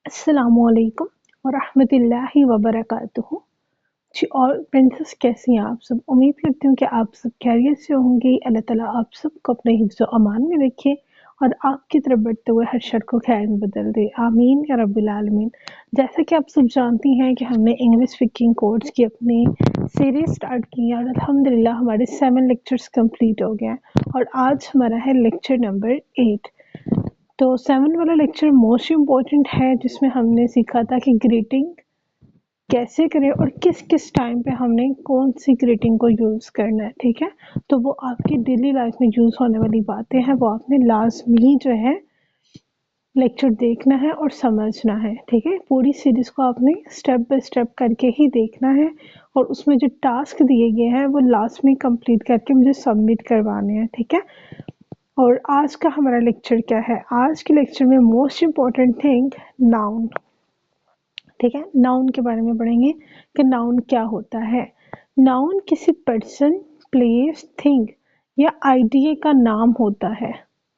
अस्सलामुअलैकुम वरहमतुल्लाहि वबरकातुहू। जी और प्रिंसेस कैसी हैं आप सब? उम्मीद करती हूँ कि आप सब खैरियत से होंगे। अल्लाह ताला आप सबको अपने हिफ्ज़ व अमान में रखे और आपकी तरफ बढ़ते हुए हर शर को खैर में बदल दे। आमीन या रब्बिल आलमीन। जैसा कि आप सब जानती हैं कि हमने इंग्लिश स्पीकिंग कोर्स की अपनी सीरीज स्टार्ट की है और अल्हम्दुलिल्लाह हमारे 7 लेक्चर्स कंप्लीट हो गए हैं और आज हमारा है लेक्चर नंबर 8। तो 7 वाला लेक्चर मोस्ट इम्पोर्टेंट है जिसमें हमने सीखा था कि ग्रीटिंग कैसे करें और किस किस टाइम पे हमने कौन सी ग्रीटिंग को यूज़ करना है। ठीक है, तो वो आपकी डेली लाइफ में यूज़ होने वाली बातें हैं, वो आपने लाजमी जो है लेक्चर देखना है और समझना है। ठीक है, पूरी सीरीज को आपने स्टेप बाय स्टेप करके ही देखना है और उसमें जो टास्क दिए गए हैं वो लास्ट में कंप्लीट करके मुझे सबमिट करवाने हैं। ठीक है, और आज का हमारा लेक्चर क्या है? आज के लेक्चर में मोस्ट इम्पॉर्टेंट थिंग नाउन। ठीक है, नाउन के बारे में पढ़ेंगे कि नाउन क्या होता है। नाउन किसी पर्सन, प्लेस, थिंग या आइडिया का नाम होता है।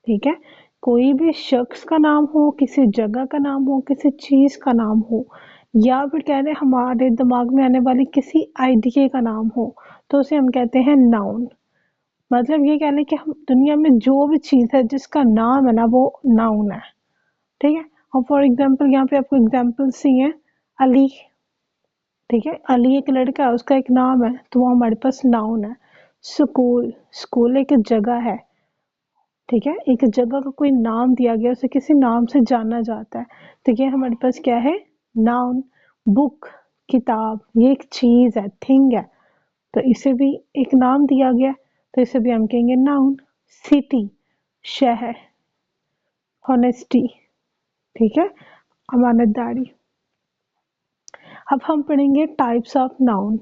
ठीक है, कोई भी शख्स का नाम हो, किसी जगह का नाम हो, किसी चीज का नाम हो, या फिर कह रहे हमारे दिमाग में आने वाली किसी आइडिया का नाम हो, तो उसे हम कहते हैं नाउन। मतलब ये कह लें कि हम दुनिया में जो भी चीज है जिसका नाम है ना, वो नाउन है। ठीक है, और फॉर एग्जाम्पल यहाँ पे आपको एग्जाम्पल सी है अली। ठीक है, अली एक लड़का है, उसका एक नाम है, तो वो हमारे पास नाउन है। स्कूल, स्कूल एक जगह है। ठीक है, एक जगह का कोई नाम दिया गया, उसे किसी नाम से जाना जाता है, तो ये हमारे पास क्या है? नाउन। बुक, किताब, ये एक चीज है, थिंग है, तो इसे भी एक नाम दिया गया, तो इसे भी हम कहेंगे नाउन। सिटी, शहर। हॉनेस्टी, ठीक है, अमानतदारी। अब हम पढ़ेंगे टाइप्स ऑफ नाउन।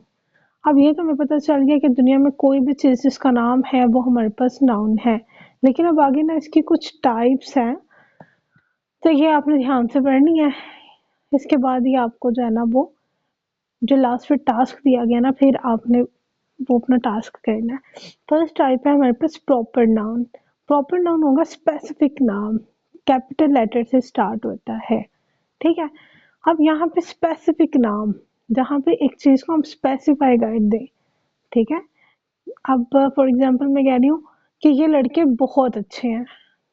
अब ये तो हमें पता चल गया कि दुनिया में कोई भी चीज़ जिसका नाम है वो हमारे पास नाउन है, लेकिन अब आगे ना इसकी कुछ टाइप्स हैं, तो ये आपने ध्यान से पढ़नी है। इसके बाद ही आपको जो है ना वो जो लास्ट में टास्क दिया गया ना, फिर आपने वो अपना टास्क करना है। फर्स्ट टाइप है हमारे पास प्रॉपर नाउन। प्रॉपर नाउन होगा स्पेसिफिक नाम, कैपिटल लेटर से स्टार्ट होता है। ठीक है, अब यहाँ पे स्पेसिफिक नाम, जहाँ पे एक चीज को हम स्पेसिफाई कर दें। ठीक है, अब फॉर एग्जांपल मैं कह रही हूँ कि ये लड़के बहुत अच्छे हैं।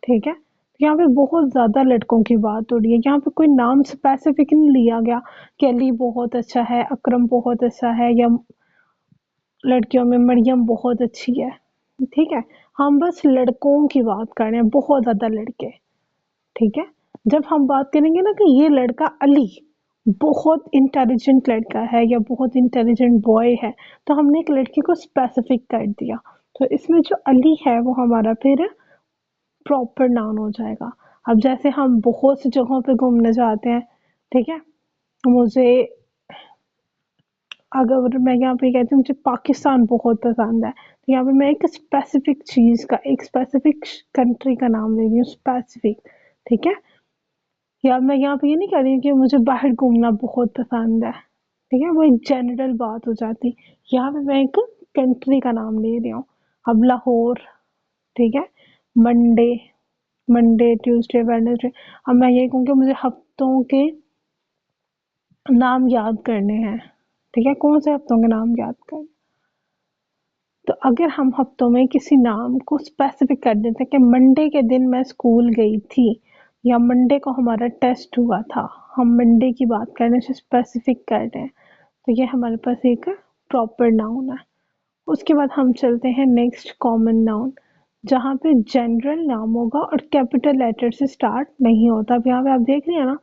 ठीक है, तो यहाँ पे बहुत ज्यादा लड़कों की बात हो रही है, यहाँ पे कोई नाम स्पेसिफिक नहीं लिया गया कि अली बहुत अच्छा है, अकरम बहुत अच्छा है, या लड़कियों में मरियम बहुत अच्छी है। ठीक है, हम बस लड़कों की बात कर रहे हैं, बहुत ज्यादा लड़के। ठीक है, जब हम बात करेंगे ना कि ये लड़का अली बहुत इंटेलिजेंट लड़का है या बहुत इंटेलिजेंट बॉय है, तो हमने एक लड़के को स्पेसिफिक कर दिया, तो इसमें जो अली है वो हमारा फिर प्रॉपर नाउन हो जाएगा। अब जैसे हम बहुत सी जगहों पे घूमने जाते हैं, ठीक है, मुझे अगर मैं यहाँ पे कहती हूँ मुझे पाकिस्तान बहुत पसंद है, तो यहाँ पे मैं एक स्पेसिफिक चीज का, एक स्पेसिफिक कंट्री का नाम ले रही हूँ, स्पेसिफिक। ठीक है, या मैं यहाँ पे ये नहीं कह रही हूँ कि मुझे बाहर घूमना बहुत पसंद है। ठीक है, वो एक जनरल बात हो जाती। यहाँ पे मैं एक कंट्री का नाम ले रही हूँ। अब लाहौर, ठीक है, मंडे, मंडे ट्यूसडे वेडनेसडे। अब मैं ये कहूँ कि मुझे हफ्तों के नाम याद करने हैं। ठीक है, कौन से हफ्तों के नाम याद करने, तो अगर हम हफ्तों में किसी नाम को स्पेसिफिक कर देते हैं कि मंडे के दिन मैं स्कूल गई थी या मंडे को हमारा टेस्ट हुआ था, हम मंडे की बात करने से स्पेसिफिक कर रहे हैं, तो ये हमारे पास एक प्रॉपर नाउन है। उसके बाद हम चलते हैं नेक्स्ट कॉमन नाउन, जहाँ पे जनरल नाम होगा और कैपिटल लेटर से स्टार्ट नहीं होता। अब यहाँ पे आप देख रहे हैं ना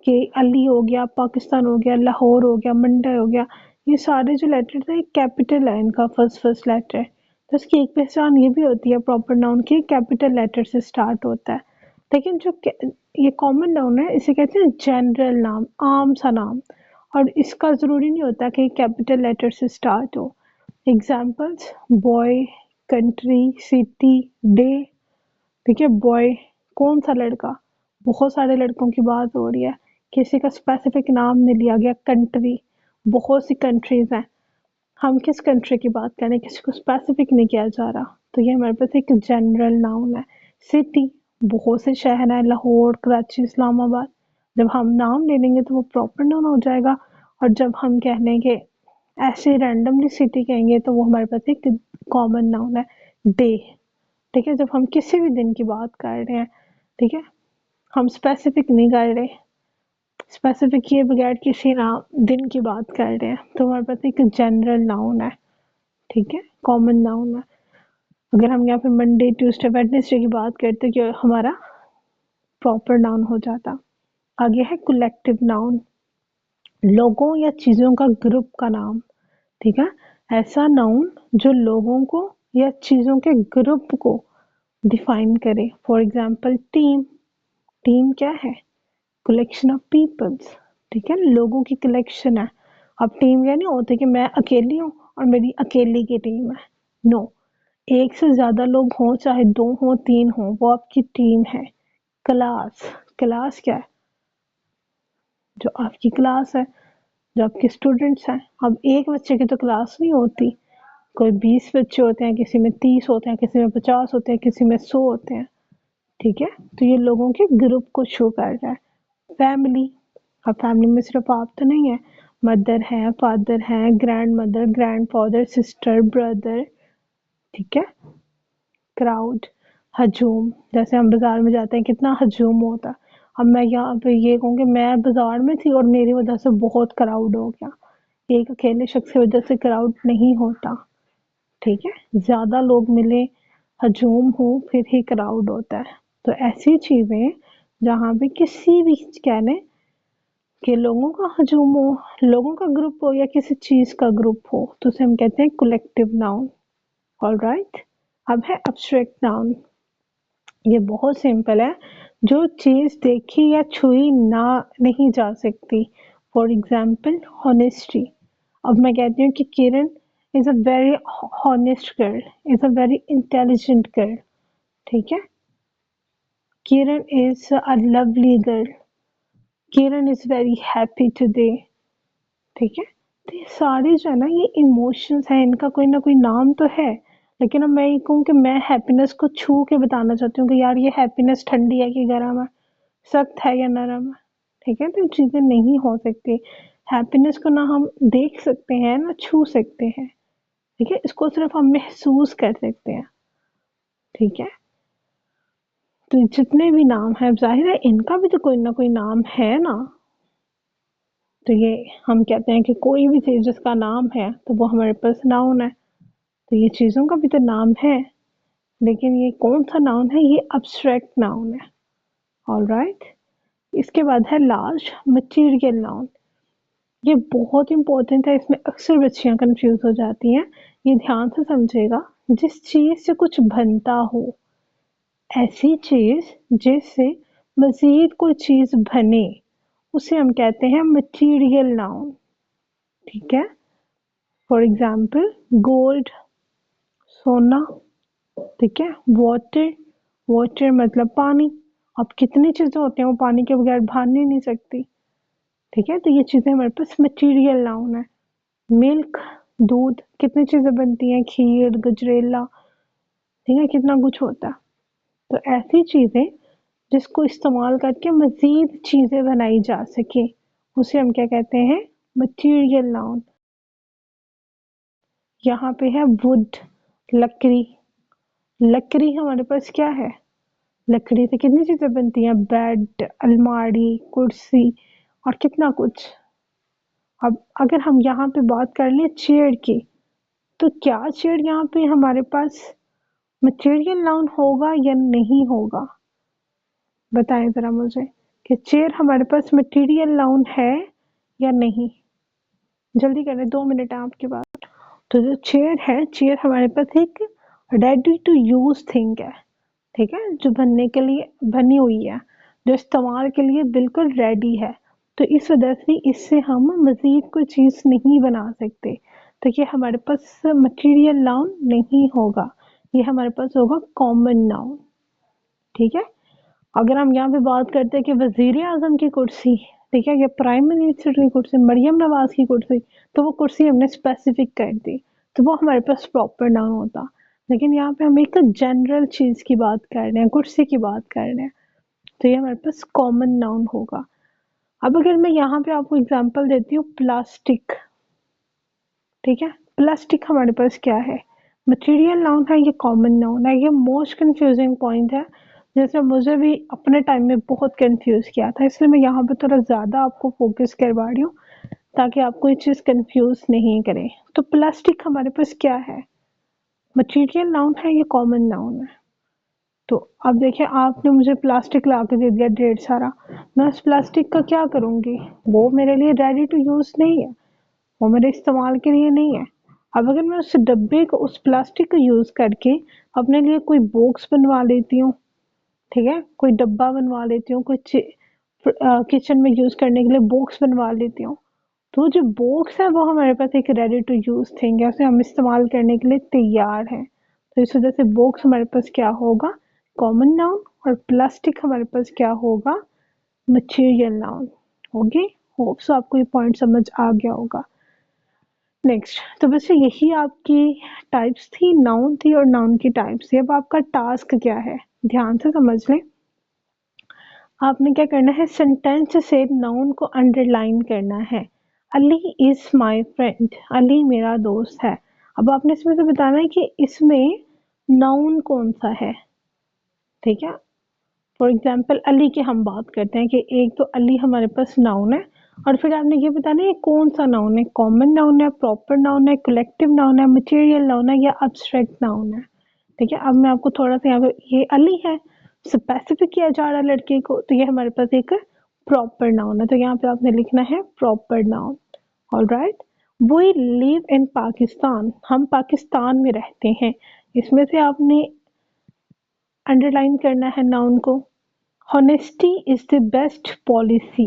कि अली हो गया, पाकिस्तान हो गया, लाहौर हो गया, मंडे हो गया, ये सारे जो लेटर थे कैपिटल है, इनका फर्स्ट फर्स्ट लेटर। तो इसकी एक पहचान ये भी होती है प्रॉपर नाउन की, कैपिटल लेटर से स्टार्ट होता है। लेकिन जो ये कॉमन नाउन है इसे कहते हैं जनरल नाम, आम सा नाम, और इसका जरूरी नहीं होता कि कैपिटल लेटर से स्टार्ट हो। Examples boy, country, city, day. ठीक है, बॉय कौन सा लड़का, बहुत सारे लड़कों की बात हो रही है, किसी का स्पेसिफिक नाम नहीं लिया गया। कंट्री, बहुत सी कंट्रीज हैं, हम किस कंट्री की बात करें, किसी को स्पेसिफिक नहीं किया जा रहा, तो ये हमारे पास एक जनरल नाउन है। सिटी, बहुत से शहर हैं, लाहौर, कराची, इस्लामाबाद, जब हम नाम ले लेंगे तो वो प्रॉपर नाउन हो जाएगा, और जब हम कह लेंगे ऐसे रैंडमली सिटी कहेंगे तो वो हमारे पास एक कॉमन नाउन है, डे। ठीक है, जब हम किसी भी दिन की बात कर रहे हैं, ठीक है, हम स्पेसिफिक नहीं कर रहे, स्पेसिफिक किए बगैर किसी नाम दिन की बात कर रहे हैं, तो हमारे पास एक जनरल नाउन है, ठीक है, कॉमन नाउन है। अगर हम यहाँ पे मंडे, ट्यूसडे, वेडनेसडे की बात करते कि हमारा प्रॉपर नाउन हो जाता। आगे है कलेक्टिव नाउन, लोगों या चीजों का ग्रुप का नाम, ठीक है, ऐसा नाउन जो लोगों को या चीजों के ग्रुप को डिफाइन करे। फॉर एग्जाम्पल टीम, टीम क्या है, कलेक्शन ऑफ पीपल्स, ठीक है, लोगों की कलेक्शन है। अब टीम क्या नहीं होती कि मैं अकेली हूँ और मेरी अकेली की टीम है, नो, एक से ज्यादा लोग हों, चाहे 2 हों 3 हों, वो आपकी टीम है। क्लास, क्लास क्या है, जो आपकी क्लास है, जो आपके स्टूडेंट्स हैं। अब एक बच्चे की तो क्लास नहीं होती, कोई 20 बच्चे होते हैं, किसी में 30 होते हैं, किसी में 50 होते हैं, किसी में 100 होते हैं, ठीक है, तो ये लोगों के ग्रुप को शो कर रहा है। फैमिली, अब फैमिली में सिर्फ आप तो नहीं है, मदर है, फादर है, grand mother, grand father, sister, brother, ठीक है। क्राउड, हजूम, जैसे हम बाजार में जाते हैं कितना हजूम होता है। अब मैं यहाँ पे ये कहूँ कि मैं बाजार में थी और मेरी वजह से बहुत क्राउड हो गया, एक अकेले शख्स की वजह से क्राउड नहीं होता, ठीक है, ज्यादा लोग मिले, हजूम हो, फिर ही क्राउड होता है। तो ऐसी चीजें जहाँ पे किसी भी कहने कि लोगों का हजूम हो, लोगों का ग्रुप हो या किसी चीज का ग्रुप हो, तो उसे हम कहते हैं कलेक्टिव नाउन। ऑलराइट, अब है एब्स्ट्रैक्ट नाउन। ये बहुत सिंपल है, जो चीज देखी या छुई ना नहीं जा सकती। फॉर एग्जाम्पल हॉनेस्टी, अब मैं कहती हूँ कि Kiran is a very honest girl, is a very intelligent girl, ठीक है, Kiran is a lovely girl, Kiran is very happy today, ठीक है। तो ये सारे जो है ना, ये इमोशंस हैं, इनका कोई ना कोई नाम तो है, लेकिन अब मैं ये कहूँ कि मैं हैप्पीनेस को छू के बताना चाहती हूँ कि यार ये हैप्पीनेस ठंडी है कि गर्म है, सख्त है या नरम है, ठीक है, तो ये चीजें नहीं हो सकती। हैप्पीनेस को ना हम देख सकते हैं ना छू सकते हैं, ठीक है, इसको सिर्फ हम महसूस कर सकते हैं, ठीक है। तो जितने भी नाम हैं, जाहिर है इनका भी तो कोई ना कोई नाम है ना, तो ये हम कहते हैं कि कोई भी चीज जिसका नाम है तो वो हमारे पास नाउन है। तो ये चीजों का भी तो नाम है, लेकिन ये कौन सा नाउन है, ये अब्स्ट्रैक्ट नाउन है। ऑलराइट, इसके बाद है लार्ज मटेरियल नाउन। ये बहुत इंपॉर्टेंट है, इसमें अक्सर बच्चियां कंफ्यूज हो जाती हैं। ये ध्यान से समझेगा, जिस चीज से कुछ बनता हो, ऐसी चीज जिससे मजीद कोई चीज बने, उसे हम कहते हैं मटेरियल नाउन, ठीक है। फॉर एग्जाम्पल गोल्ड, सोना, ठीक है, वाटर, वाटर मतलब पानी। अब कितनी चीजें होती हैं वो पानी के बगैर भान ही नहीं सकती, ठीक है, तो ये चीजें हमारे पास मटेरियल नाउन है। मिल्क, दूध, कितनी चीजें बनती हैं, खीर, गजरेला, ठीक है, कितना कुछ होता है। तो ऐसी चीजें जिसको इस्तेमाल करके मजीद चीजें बनाई जा सके, उसे हम क्या कहते हैं, मटेरियल नाउन। यहाँ पे है वुड, लकड़ी, लकड़ी हमारे पास क्या है, लकड़ी से कितनी चीजें बनती हैं, बेड, अलमारी, कुर्सी और कितना कुछ। अब अगर हम यहाँ पे बात कर लें चेयर की, तो क्या चेयर यहाँ पे हमारे पास मटेरियल नाउन होगा या नहीं होगा, बताएं जरा मुझे कि चेयर हमारे पास मटेरियल नाउन है या नहीं। जल्दी करें, 2 मिनट है आपके पास। तो जो चेयर है, चेयर हमारे पास एक रेडी टू यूज थिंग है, ठीक है, जो बनने के लिए बनी हुई है, जो इस्तेमाल के लिए बिल्कुल रेडी है। तो इस वजह से इससे हम मजीद कोई चीज नहीं बना सकते, तो ये हमारे पास मटेरियल नाउन नहीं होगा, ये हमारे पास होगा कॉमन नाउन, ठीक है। अगर हम यहाँ पे बात करते हैं कि वजीर आजम की कुर्सी, ठीक है, या प्राइम मिनिस्टर की कुर्सी, मरियम नवाज की कुर्सी, तो वो कुर्सी हमने स्पेसिफिक कर दी, तो वो हमारे पास प्रॉपर नाउन होता। लेकिन यहाँ पे हम एक जनरल चीज की बात कर रहे हैं, कुर्सी की बात कर रहे हैं, तो ये हमारे पास कॉमन नाउन होगा। अब अगर मैं यहाँ पे आपको एग्जांपल देती हूँ प्लास्टिक, ठीक है, प्लास्टिक हमारे पास क्या है, मटेरियल नाउन है, ये कॉमन नाउन है, ये मोस्ट कंफ्यूजिंग पॉइंट है जैसे मुझे भी अपने टाइम में बहुत कंफ्यूज किया था, इसलिए मैं यहाँ पे थोड़ा ज़्यादा आपको फोकस करवा रही हूँ ताकि आपको ये चीज़ कंफ्यूज नहीं करे। तो प्लास्टिक हमारे पास क्या है, मटेरियल नाउन है, ये कॉमन नाउन है। तो अब देखिए आपने मुझे प्लास्टिक ला के दे दिया ढेर सारा, मैं उस प्लास्टिक का क्या करूँगी, वो मेरे लिए रेडी टू यूज़ नहीं है, वो मेरे इस्तेमाल के लिए नहीं है। अब अगर मैं उस डब्बे को, उस प्लास्टिक को यूज़ करके अपने लिए कोई बॉक्स बनवा लेती हूँ, ठीक है, कोई डब्बा बनवा लेती हूँ, कोई किचन में यूज़ करने के लिए बॉक्स बनवा लेती हूँ, तो जो बॉक्स है वो हमारे पास एक रेडी टू यूज़ थिंग है, उसे हम इस्तेमाल करने के लिए तैयार हैं। तो इस वजह से बॉक्स हमारे पास क्या होगा, कॉमन नाउन, और प्लास्टिक हमारे पास क्या होगा, material noun. Okay, hope so आपको ये पॉइंट समझ आ गया होगा। नेक्स्ट, तो वैसे यही आपकी टाइप्स थी, नाउन थी और नाउन की टाइप्स थी। अब आपका टास्क क्या है, ध्यान से समझ लें। आपने क्या करना है, सेंटेंस से नाउन को अंडरलाइन करना है। Ali is my friend, Ali मेरा दोस्त है। अब आपने इसमें से बताना है कि इसमें नाउन कौन सा है, ठीक है। फॉर एग्जाम्पल अली की हम बात करते हैं कि एक तो अली हमारे पास नाउन है, और फिर आपने ये बताना है कौन सा नाउन है, कॉमन नाउन है, प्रॉपर नाउन है, कलेक्टिव नाउन है, मटेरियल नाउन है या अब्स्ट्रैक्ट नाउन है, ठीक है। अब मैं आपको थोड़ा सा यहाँ पे, ये अली है, स्पेसिफिक किया जा रहा है लड़के को, तो ये हमारे पास एक प्रॉपर नाउन है, तो यहाँ पे आपने लिखना है proper noun. Alright, we live in Pakistan, हम पाकिस्तान में रहते हैं, इसमें से आपने अंडरलाइन करना है नाउन को। Honesty is the best policy.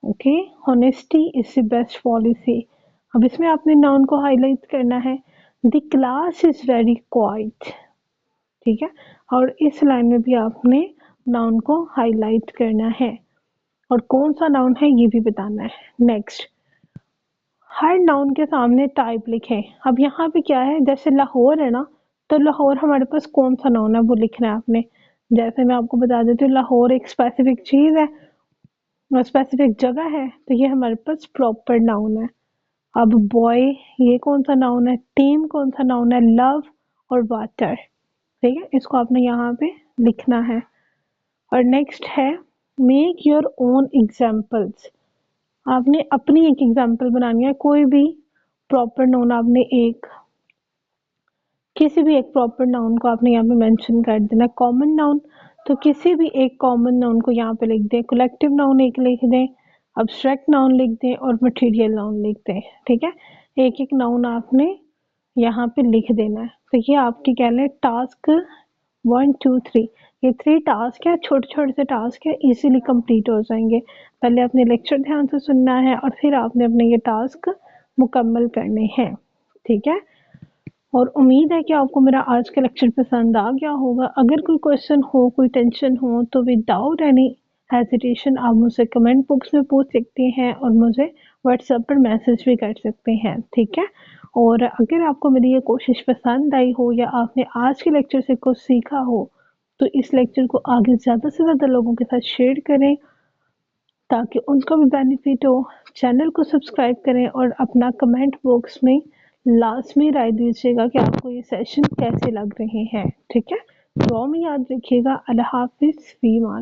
Okay, honesty is the best policy. अब इसमें आपने नाउन को हाईलाइट करना है। The class is very quiet. ठीक है, और इस लाइन में भी आपने नाउन को हाईलाइट करना है, और कौन सा नाउन है ये भी बताना है। नेक्स्ट, हर नाउन के सामने टाइप लिखें। अब यहाँ पे क्या है, जैसे लाहौर है ना, तो लाहौर हमारे पास कौन सा नाउन है वो लिखना है आपने। जैसे मैं आपको बता देती हूँ, लाहौर एक स्पेसिफिक चीज़ है, स्पेसिफिक जगह है, तो ये हमारे पास प्रॉपर नाउन है। अब बॉय, ये कौन सा नाउन है, टीम कौन सा नाउन है, लव और वाटर, ठीक है, इसको आपने यहाँ पे लिखना है। और नेक्स्ट है मेक योर ओन एग्जाम्पल्स, आपने अपनी एक एग्जाम्पल बनानी है, कोई भी प्रॉपर नाउन आपने एक, किसी भी एक प्रॉपर नाउन को आपने यहाँ पे मेंशन कर देना। कॉमन नाउन, तो किसी भी एक कॉमन नाउन को यहाँ पे लिख दें, कलेक्टिव नाउन एक लिख दें, अब्स्ट्रैक्ट नाउन लिख दें और मटेरियल नाउन लिख दें, ठीक है। एक एक नाउन आपने यहाँ पे लिख देना है। तो ये आपकी कह लें टास्क 1 2 3, ये 3 टास्क है, छोटे छोटे से टास्क है, इजीली कंप्लीट हो जाएंगे। पहले अपने लेक्चर ध्यान से सुनना है और फिर आपने अपने ये टास्क मुकम्मल करने हैं, ठीक है। और उम्मीद है कि आपको मेरा आज का लेक्चर पसंद आ गया होगा। अगर कोई क्वेश्चन हो, कोई टेंशन हो, तो विदाउट एनी हेजिटेशन आप मुझसे कमेंट बॉक्स में पूछ सकते हैं और मुझे व्हाट्सएप पर मैसेज भी कर सकते हैं, ठीक है। और अगर आपको मेरी ये कोशिश पसंद आई हो या आपने आज के लेक्चर से कुछ सीखा हो, तो इस लेक्चर को आगे ज़्यादा से ज़्यादा लोगों के साथ शेयर करें ताकि उनको भी बेनिफिट हो। चैनल को सब्सक्राइब करें और अपना कमेंट बॉक्स में लास्ट में राय दीजिएगा कि आपको ये सेशन कैसे लग रहे हैं, ठीक है। दुआ में याद रखिएगा। अल्लाह हाफिज़, फी मान।